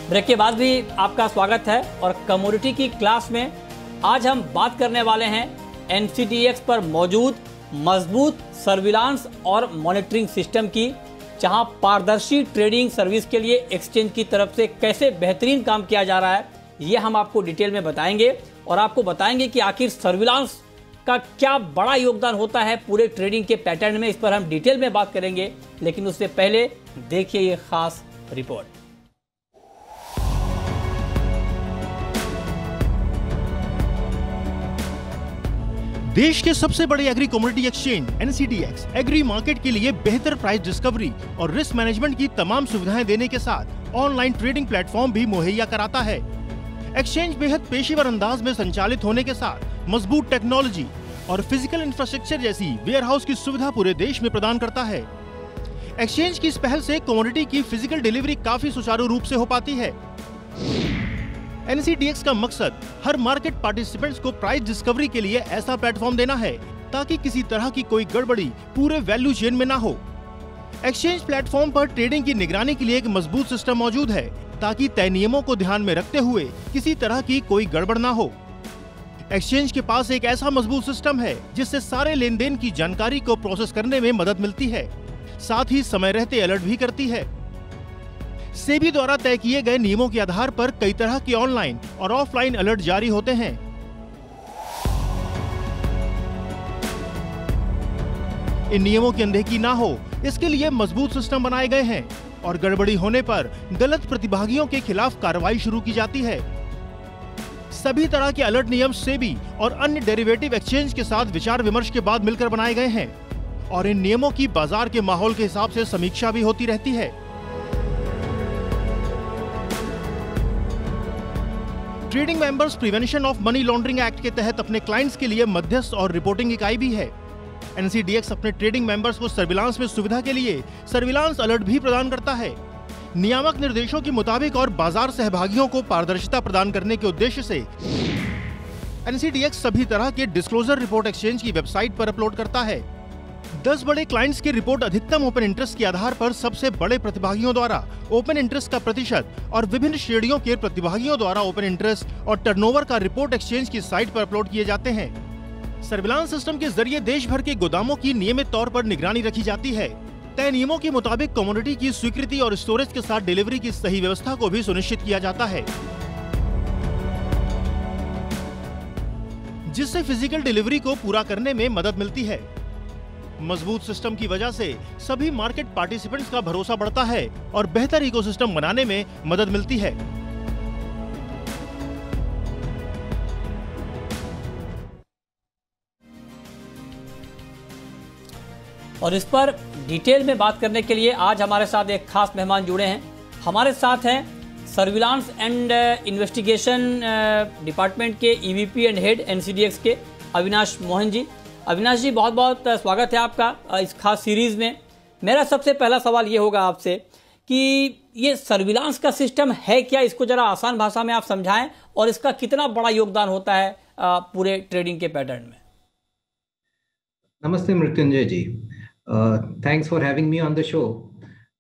Break के बाद भी आपका स्वागत है और कमोडिटी की क्लास में आज हम बात करने वाले हैं एनसीडीएक्स पर मौजूद मजबूत सर्विलांस और मॉनिटरिंग सिस्टम की, जहां पारदर्शी ट्रेडिंग सर्विस के लिए एक्सचेंज की तरफ से कैसे बेहतरीन काम किया जा रहा है, ये हम आपको डिटेल में बताएंगे और आपको बताएंगे कि आखिर सर्विलांस का क्या बड़ा योगदान होता है पूरे ट्रेडिंग के पैटर्न में। इस पर हम डिटेल में बात करेंगे, लेकिन उससे पहले देखिए ये खास रिपोर्ट। देश के सबसे बड़े agree commodity exchange NCDEX agri market के लिए बेहतर प्राइस डिस्कवरी और रिस्क मैनेजमेंट की तमाम सुविधाएं देने के साथ ऑनलाइन ट्रेडिंग प्लेटफॉर्म भी मुहैया कराता है। एक्सचेंज बेहद पेशेवर अंदाज में संचालित होने के साथ मजबूत टेक्नोलॉजी और फिजिकल इंफ्रास्ट्रक्चर जैसी वेयरहाउस की सुविधा पूरे देश में प्रदान करता है। एक्सचेंज की इस पहल से कमोडिटी की फिजिकल डिलीवरी काफी सुचारू रूप से हो पाती है। एनसीडीएक्स का मकसद हर मार्केट पार्टिसिपेंट्स को प्राइस डिस्कवरी के लिए ऐसा प्लेटफॉर्म देना है ताकि किसी तरह की कोई गड़बड़ी पूरे वैल्यू चेन में ना हो। एक्सचेंज प्लेटफॉर्म पर ट्रेडिंग की निगरानी के लिए एक मजबूत सिस्टम मौजूद है ताकि तय नियमों को ध्यान में रखते हुए किसी तरह की कोई गड़बड़ ना हो। एक्सचेंज के पास एक ऐसा मजबूत सिस्टम है जिससे सारे लेन देन की जानकारी को प्रोसेस करने में मदद मिलती है, साथ ही समय रहते अलर्ट भी करती है। सेबी द्वारा तय किए गए नियमों के आधार पर कई तरह के ऑनलाइन और ऑफलाइन अलर्ट जारी होते हैं। इन नियमों की अनदेखी ना हो, इसके लिए मजबूत सिस्टम बनाए गए हैं और गड़बड़ी होने पर गलत प्रतिभागियों के खिलाफ कार्रवाई शुरू की जाती है। सभी तरह के अलर्ट नियम सेबी और अन्य डेरिवेटिव एक्सचेंज के साथ विचार विमर्श के बाद मिलकर बनाए गए हैं और इन नियमों की बाजार के माहौल के हिसाब से समीक्षा भी होती रहती है। Trading members prevention of money laundering act के तहत अपने क्लाइंट्स के लिए मध्यस्थ और रिपोर्टिंग इकाई भी है। एनसीडीएक्स अपने ट्रेडिंग मेंबर्स को सर्विलांस में सुविधा के लिए सर्विलांस अलर्ट भी प्रदान करता है। नियामक निर्देशों के मुताबिक और बाजार सहभागियों को पारदर्शिता प्रदान करने के उद्देश्य से एनसीडीएक्स सभी तरह के डिस्क्लोजर रिपोर्ट एक्सचेंज की वेबसाइट पर अपलोड करता है। 10 बड़े क्लाइंट्स की रिपोर्ट अधिकतम ओपन इंटरेस्ट के आधार पर सबसे बड़े प्रतिभागियों द्वारा ओपन इंटरेस्ट का प्रतिशत और विभिन्न श्रेणियों के प्रतिभागियों द्वारा ओपन इंटरेस्ट और टर्नओवर का रिपोर्ट एक्सचेंज की साइट पर अपलोड किए जाते हैं। सर्विलांस सिस्टम के जरिए देश भर के गोदामों की नियमित तौर पर निगरानी रखी जाती है। तय नियमों के मुताबिक कमोडिटी की स्वीकृति और स्टोरेज के साथ डिलीवरी की सही व्यवस्था को भी सुनिश्चित किया जाता है, जिससे फिजिकल डिलीवरी को पूरा करने में मदद मिलती है। मजबूत सिस्टम की वजह से सभी मार्केट पार्टिसिपेंट्स का भरोसा बढ़ता है और बेहतर इकोसिस्टम बनाने में मदद मिलती है। और इस पर डिटेल में बात करने के लिए आज हमारे साथ एक खास मेहमान जुड़े हैं। हमारे साथ हैं सर्विलांस एंड इन्वेस्टिगेशन डिपार्टमेंट के ईवीपी एंड हेड एनसीडीएक्स के अविनाश मोहन जी। अविनाश जी, बहुत बहुत स्वागत है आपका इस खास सीरीज में। मेरा सबसे पहला सवाल ये होगा आपसे कि ये सर्विलांस का सिस्टम है क्या, इसको जरा आसान भाषा में आप समझाएं और इसका कितना बड़ा योगदान होता है पूरे ट्रेडिंग के पैटर्न में। नमस्ते Mrityunjay ji, thanks for having me on the show.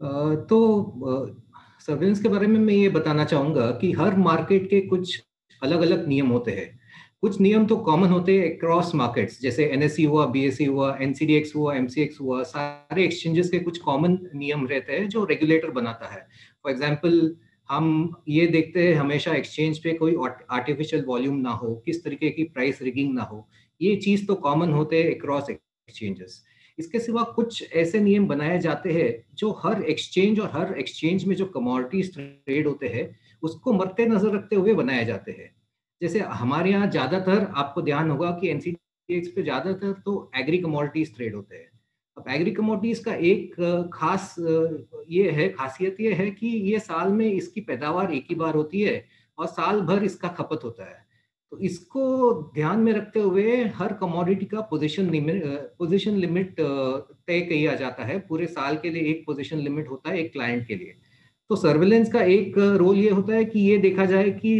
तो सर्विलांस के बारे में मैं ये बताना चाहूँगा कि हर मार्केट के कुछ अलग अलग नियम होते हैं। कुछ नियम तो कॉमन होते हैं अक्रॉस मार्केट्स, जैसे एनएसई हुआ, बीएसई हुआ, एनसीडीएक्स हुआ, एमसीएक्स हुआ, सारे एक्सचेंजेस के कुछ कॉमन नियम रहते हैं जो रेगुलेटर बनाता है। फॉर एग्जांपल, हम ये देखते हैं हमेशा एक्सचेंज पे कोई आर्टिफिशियल वॉल्यूम ना हो, किस तरीके की प्राइस रिगिंग ना हो, ये चीज़ तो कॉमन होते हैं अक्रॉस एक्सचेंजेस। इसके सिवा कुछ ऐसे नियम बनाए जाते हैं जो हर एक्सचेंज और हर एक्सचेंज में जो कमोडिटीज ट्रेड होते हैं उसको मद्दे नजर रखते हुए बनाए जाते हैं। जैसे हमारे यहाँ ज्यादातर, आपको ध्यान होगा कि एनसीडीएक्स पे ज्यादातर तो एग्री कमोडिटीज ट्रेड होते हैं। अब एग्री कमोडिटीज का एक खासियत ये है कि ये साल में इसकी पैदावार एक ही बार होती है और साल भर इसका खपत होता है। तो इसको ध्यान में रखते हुए हर कमोडिटी का पोजीशन लिमिट तय किया जाता है। पूरे साल के लिए एक पोजीशन लिमिट होता है एक क्लाइंट के लिए। तो सर्विलेंस का एक रोल ये होता है कि ये देखा जाए कि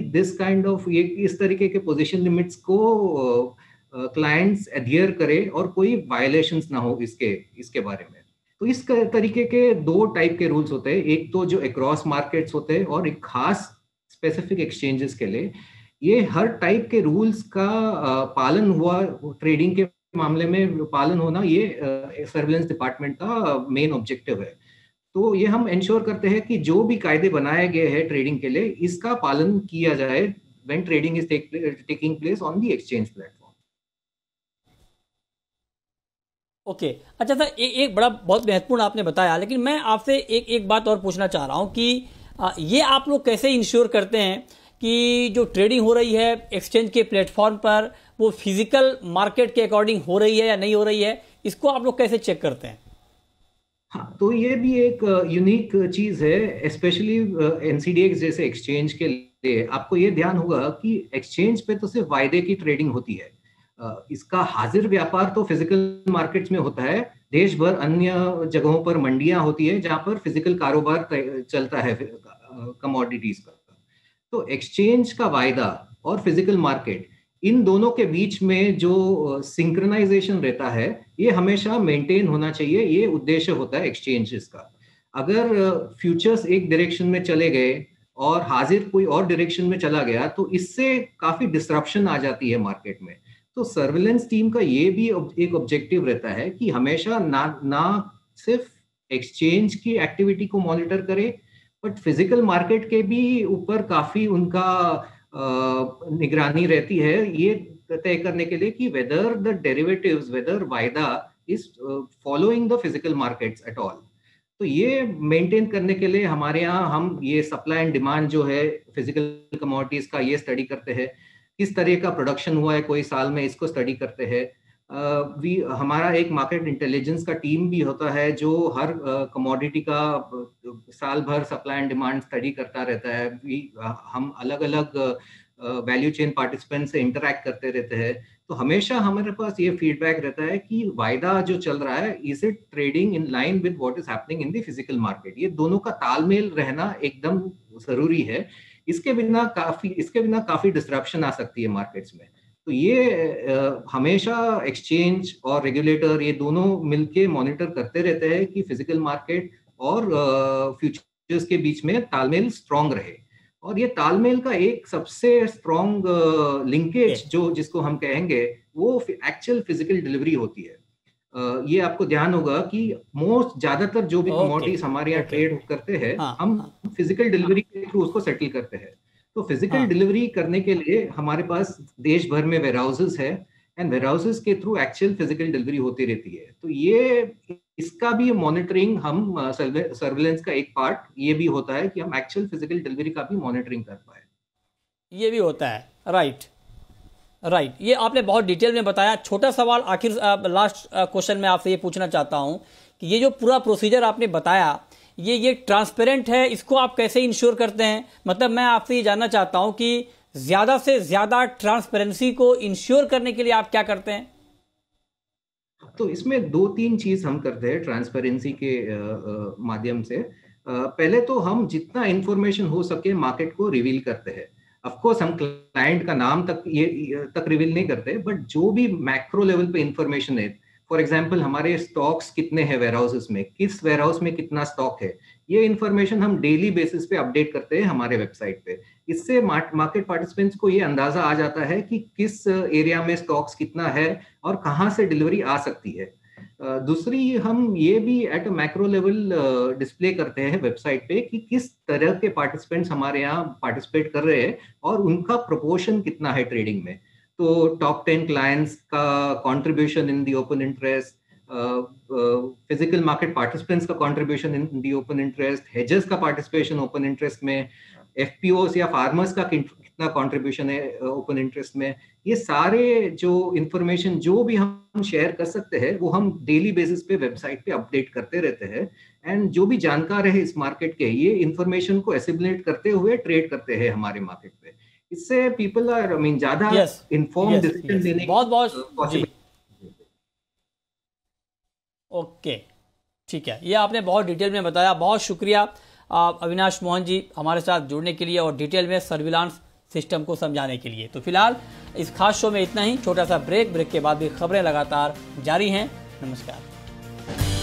इस तरीके के पोजीशन लिमिट्स को क्लाइंट्स एडहियर करे और कोई वायलेशंस ना हो इसके बारे में। तो इस तरीके के 2 टाइप के रूल्स होते हैं, एक तो जो अक्रॉस मार्केट्स होते हैं और एक खास स्पेसिफिक एक्सचेंजेस के लिए, ये हर टाइप के रूल्स का पालन हुआ, ट्रेडिंग के मामले में पालन होना, ये सर्विलेंस डिपार्टमेंट का मेन ऑब्जेक्टिव है। तो ये हम इंश्योर करते हैं कि जो भी कायदे बनाए गए हैं ट्रेडिंग के लिए, इसका पालन किया जाए when trading is taking place on the exchange platform. Okay अच्छा सर, एक बड़ा बहुत महत्वपूर्ण आपने बताया, लेकिन मैं आपसे एक बात और पूछना चाह रहा हूं कि ये आप लोग कैसे इंश्योर करते हैं कि जो ट्रेडिंग हो रही है एक्सचेंज के प्लेटफॉर्म पर वो फिजिकल मार्केट के अकॉर्डिंग हो रही है या नहीं हो रही है, इसको आप लोग कैसे चेक करते हैं? हाँ, तो ये भी एक यूनिक चीज है, स्पेशली एनसीडीएक्स जैसे एक्सचेंज के लिए। आपको ये ध्यान होगा कि एक्सचेंज पे तो सिर्फ वायदे की ट्रेडिंग होती है, इसका हाजिर व्यापार तो फिजिकल मार्केट्स में होता है। देश भर अन्य जगहों पर मंडियां होती है जहां पर फिजिकल कारोबार चलता है कमोडिटीज का। तो एक्सचेंज का वायदा और फिजिकल मार्केट, इन दोनों के बीच में जो सिंक्रोनाइजेशन रहता है, ये हमेशा मेंटेन होना चाहिए। ये उद्देश्य होता है एक्सचेंजेस का। अगर फ्यूचर्स एक डायरेक्शन में चले गए और हाजिर कोई और डायरेक्शन में चला गया, तो इससे काफी डिसरप्शन आ जाती है मार्केट में। तो सर्विलेंस टीम का ये भी एक ऑब्जेक्टिव रहता है कि हमेशा ना सिर्फ एक्सचेंज की एक्टिविटी को मॉनिटर करे, बट फिजिकल मार्केट के भी ऊपर काफी उनका निगरानी रहती है, ये तय करने के लिए कि वेदर द डेरिवेटिव्स, वेदर वायदा is following the physical markets at all. तो ये मेंटेन करने के लिए हमारे यहाँ हम ये सप्लाई एंड डिमांड जो है फिजिकल कमोडिटीज का, ये स्टडी करते हैं। किस तरह का प्रोडक्शन हुआ है कोई साल में, इसको स्टडी करते हैं। हमारा एक मार्केट इंटेलिजेंस का टीम भी होता है जो हर कमोडिटी का साल भर सप्लाई एंड डिमांड स्टडी करता रहता है। हम अलग अलग वैल्यू चेन पार्टिसिपेंट से इंटरैक्ट करते रहते हैं। तो हमेशा हमारे पास ये फीडबैक रहता है कि वायदा जो चल रहा है, is it trading in line with what is happening in the physical market. ये दोनों का तालमेल रहना एकदम जरूरी है। इसके बिना काफी डिस्ट्रप्शन आ सकती है मार्केट्स में। तो ये हमेशा एक्सचेंज और रेगुलेटर ये दोनों मिलके मॉनिटर करते रहते हैं कि फिजिकल मार्केट और फ्यूचर्स के बीच में तालमेल स्ट्रांग रहे। और ये तालमेल का एक सबसे स्ट्रांग लिंकेज जिसको हम कहेंगे, वो एक्चुअल फिजिकल डिलीवरी होती है। ये आपको ध्यान होगा कि ज्यादातर जो भी कमोडिटीज हमारे यहाँ ट्रेड करते हैं, हम फिजिकल डिलीवरी के थ्रू उसको सेटल करते हैं। तो फिजिकल डिलीवरी करने के लिए हमारे पास देश भर में वेयरहाउसेस है, एंड वेयरहाउसेस के थ्रू एक्चुअल फिजिकल डिलीवरी होती रहती है। तो ये इसका भी मॉनिटरिंग, हम सर्विलेंस का एक पार्ट ये भी होता है कि हम एक्चुअल फिजिकल डिलीवरी का भी मॉनिटरिंग कर पाए। ये भी होता है, राइट। ये आपने बहुत डिटेल में बताया। छोटा सवाल आखिर लास्ट क्वेश्चन में आपसे ये पूछना चाहता हूं कि ये जो पूरा प्रोसीजर आपने बताया, ये ट्रांसपेरेंट है, इसको आप कैसे इंश्योर करते हैं? मतलब मैं आपसे ये जानना चाहता हूं कि ज्यादा से ज्यादा ट्रांसपेरेंसी को इंश्योर करने के लिए आप क्या करते हैं? तो इसमें 2-3 चीज हम करते हैं ट्रांसपेरेंसी के माध्यम से। पहले तो हम जितना इंफॉर्मेशन हो सके मार्केट को रिवील करते हैं। ऑफ कोर्स हम क्लाइंट का नाम तक रिवील नहीं करते, बट जो भी मैक्रो लेवल पे इंफॉर्मेशन है, फॉर एग्जांपल हमारे स्टॉक्स कितने हैं वेयरहाउसेस में, किस वेयरहाउस में कितना स्टॉक है, ये इंफॉर्मेशन हम डेली बेसिस पे अपडेट करते हैं हमारे वेबसाइट पे। इससे मार्केट पार्टिसिपेंट्स को ये अंदाजा आ जाता है कि किस एरिया में स्टॉक्स कितना है और कहाँ से डिलीवरी आ सकती है। दूसरी, हम ये भी at a macro level display करते हैं वेबसाइट पे कि किस तरह के पार्टिसिपेंट्स हमारे यहाँ पार्टिसिपेट कर रहे हैं और उनका प्रोपोर्शन कितना है ट्रेडिंग में। तो टॉप 10 क्लाइंट्स का contribution in the open interest, physical market participants का contribution in the open interest, hedgers का पार्टिसिपेशन ओपन इंटरेस्ट में, एफपीओस या फार्मर्स का कितना कंट्रीब्यूशन है ओपन इंटरेस्ट में। ये सारे जो इंफॉर्मेशन जो भी हम शेयर कर सकते हैं, वो हम डेली बेसिस पे वेबसाइट पे अपडेट करते रहते हैं। एंड जो भी जानकार है इस मार्केट के, ये इंफॉर्मेशन को एसिमुलेट करते हुए ट्रेड करते हैं हमारे मार्केट पे। इससे पीपल आर ज्यादा इन्फॉर्म्ड डिसीजन लेने बहुत ओके, ठीक है। ये आपने बहुत डिटेल में बताया, बहुत शुक्रिया अविनाश मोहन जी हमारे साथ जुड़ने के लिए और डिटेल में सर्विलांस सिस्टम को समझाने के लिए। तो फिलहाल इस खास शो में इतना ही। छोटा सा ब्रेक के बाद भी खबरें लगातार जारी हैं। नमस्कार।